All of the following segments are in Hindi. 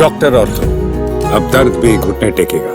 डॉक्टर ऑर्थो, अब दर्द भी घुटने टेकेगा।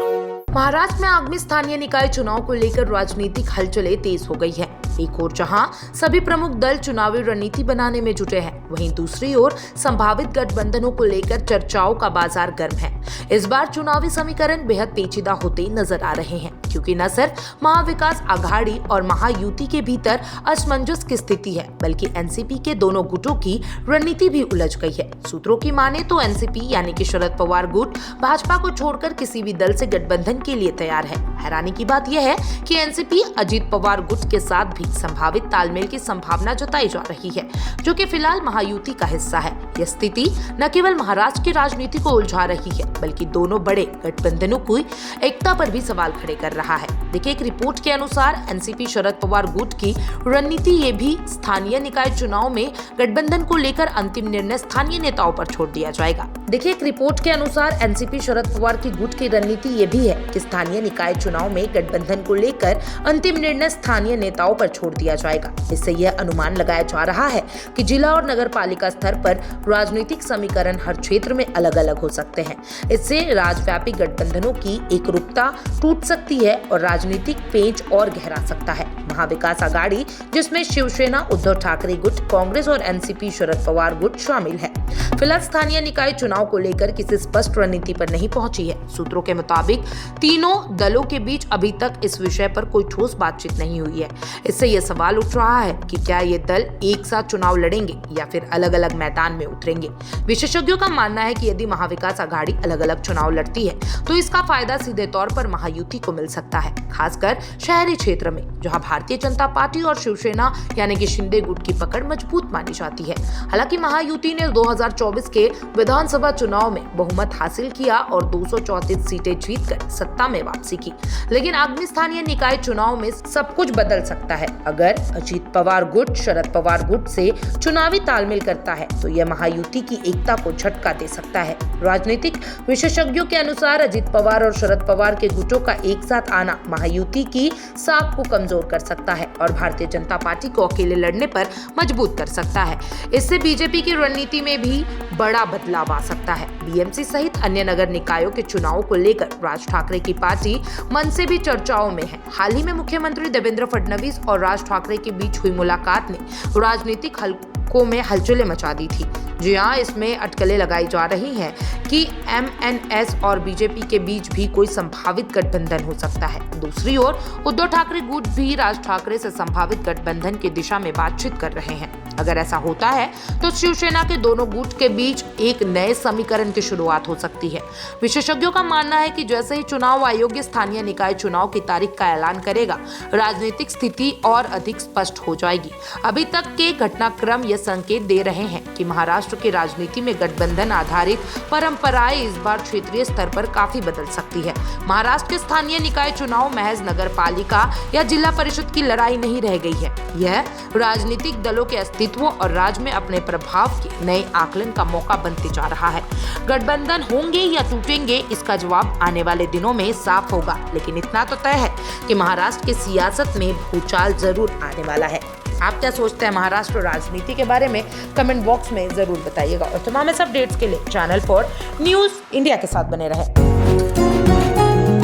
महाराष्ट्र में आगामी स्थानीय निकाय चुनाव को लेकर राजनीतिक हलचलें तेज हो गई है। एक ओर जहां सभी प्रमुख दल चुनावी रणनीति बनाने में जुटे हैं, वहीं दूसरी ओर संभावित गठबंधनों को लेकर चर्चाओं का बाजार गर्म है। इस बार चुनावी समीकरण बेहद पेचीदा होते नजर आ रहे हैं, क्योंकि न सिर्फ महाविकास आघाड़ी और महायुति के भीतर असमंजस की स्थिति है, बल्कि एनसीपी के दोनों गुटों की रणनीति भी उलझ गई है। सूत्रों की माने तो एनसीपी यानी कि शरद पवार गुट भाजपा को छोड़कर किसी भी दल से गठबंधन के लिए तैयार है। हैरानी की बात यह है कि एनसीपी अजित पवार गुट के साथ भी संभावित तालमेल की संभावना जताई जा रही है, जो कि फिलहाल महायुति का हिस्सा है। यह स्थिति न केवल महाराष्ट्र की राजनीति को उलझा रही है, बल्कि दोनों बड़े गठबंधनों की एकता पर भी सवाल खड़े कर रहा है। देखिए, एक रिपोर्ट के अनुसार एनसीपी शरद पवार गुट की रणनीति ये भी स्थानीय निकाय चुनाव में गठबंधन को लेकर अंतिम निर्णय स्थानीय नेताओं पर छोड़ दिया जाएगा। देखिए, एक रिपोर्ट के अनुसार एनसीपी शरद पवार की गुट की रणनीति ये भी है कि स्थानीय निकाय चुनाव में गठबंधन को लेकर अंतिम निर्णय स्थानीय नेताओं पर छोड़ दिया जाएगा। इससे यह अनुमान लगाया जा रहा है कि जिला और नगर पालिका स्तर पर राजनीतिक समीकरण हर क्षेत्र में अलग अलग हो सकते हैं। इससे राज्यव्यापी गठबंधनों की एकरूपता टूट सकती है और राजनीतिक पेंच और गहरा सकता है। महाविकास आघाड़ी, जिसमें शिवसेना उद्धव ठाकरे गुट, कांग्रेस और एनसीपी शरद पवार गुट शामिल है, फिलहाल स्थानीय निकाय चुनाव को लेकर किसी स्पष्ट रणनीति पर नहीं पहुंची है। सूत्रों के मुताबिक तीनों दलों के बीच अभी तक इस विषय पर कोई ठोस बातचीत नहीं हुई है। इससे यह सवाल उठ रहा है कि क्या ये दल एक साथ चुनाव लड़ेंगे या फिर अलग अलग मैदान में उतरेंगे। विशेषज्ञों का मानना है कि यदि महाविकास आघाड़ी अलग अलग चुनाव लड़ती है तो इसका फायदा सीधे तौर पर महायुति को मिल सकता है, खासकर शहरी क्षेत्र में, जहां भारतीय जनता पार्टी और शिवसेना यानी कि शिंदे गुट की पकड़ मजबूत मानी जाती है। हालांकि महायुति ने 2024 के विधानसभा चुनाव में बहुमत हासिल किया और 234 सीटें जीतकर सत्ता में वापसी की, लेकिन आगामी स्थानीय निकाय चुनाव में सब कुछ बदल सकता है। अगर अजित पवार गुट शरद पवार गुट से चुनावी तालमेल करता है तो यह महायुति की एकता को झटका दे सकता है। राजनीतिक विशेषज्ञों के अनुसार अजित पवार और शरद पवार के गुटों का एक साथ आना महायुति की साख को कमजोर कर सकता है और भारतीय जनता पार्टी को अकेले लड़ने पर मजबूत कर सकता है। इससे बीजेपी की रणनीति में भी बड़ा बदलाव आ सकता है। बीएमसी सहित अन्य नगर निकायों के चुनावों को लेकर राज ठाकरे की पार्टी मन से भी चर्चाओं में है। हाल ही में मुख्यमंत्री देवेंद्र फडणवीस और राज ठाकरे के बीच हुई मुलाकात ने राजनीतिक हलकों में हलचलें मचा दी थी। जी हाँ, इसमें अटकलें लगाई जा रही हैं कि एमएनएस और बीजेपी के बीच भी कोई संभावित गठबंधन हो सकता है। दूसरी ओर उद्धव ठाकरे गुट भी राज ठाकरे से संभावित गठबंधन की दिशा में बातचीत कर रहे हैं। अगर ऐसा होता है तो शिवसेना के दोनों गुट के बीच एक नए समीकरण की शुरुआत हो सकती है। विशेषज्ञों का मानना है कि जैसे ही चुनाव आयोग स्थानीय निकाय चुनाव की तारीख का ऐलान करेगा, राजनीतिक स्थिति और अधिक स्पष्ट हो जाएगी। अभी तक के घटनाक्रम यह संकेत दे रहे हैं कि महाराष्ट्र की राजनीति में गठबंधन आधारित परंपराएं इस बार क्षेत्रीय स्तर पर काफी बदल सकती है। महाराष्ट्र के स्थानीय निकाय चुनाव महज नगर पालिका या जिला परिषद की लड़ाई नहीं रह गई है। यह राजनीतिक दलों के अस्तित्व और राज्य में अपने प्रभाव के नए आकलन का मौका बनते जा रहा है। गठबंधन होंगे या टूटेंगे, इसका जवाब आने वाले दिनों में साफ होगा, लेकिन इतना तो तय है कि महाराष्ट्र की सियासत में भूचाल जरूर आने वाला है। आप क्या सोचते हैं महाराष्ट्र राजनीति के बारे में? कमेंट बॉक्स में जरूर बताइएगा और तमाम ऐसे अपडेट्स के लिए चैनल फॉर न्यूज इंडिया के साथ बने रहें।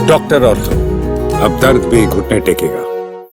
डॉक्टर ऑर्थो, अब दर्द भी घुटने टेकेगा।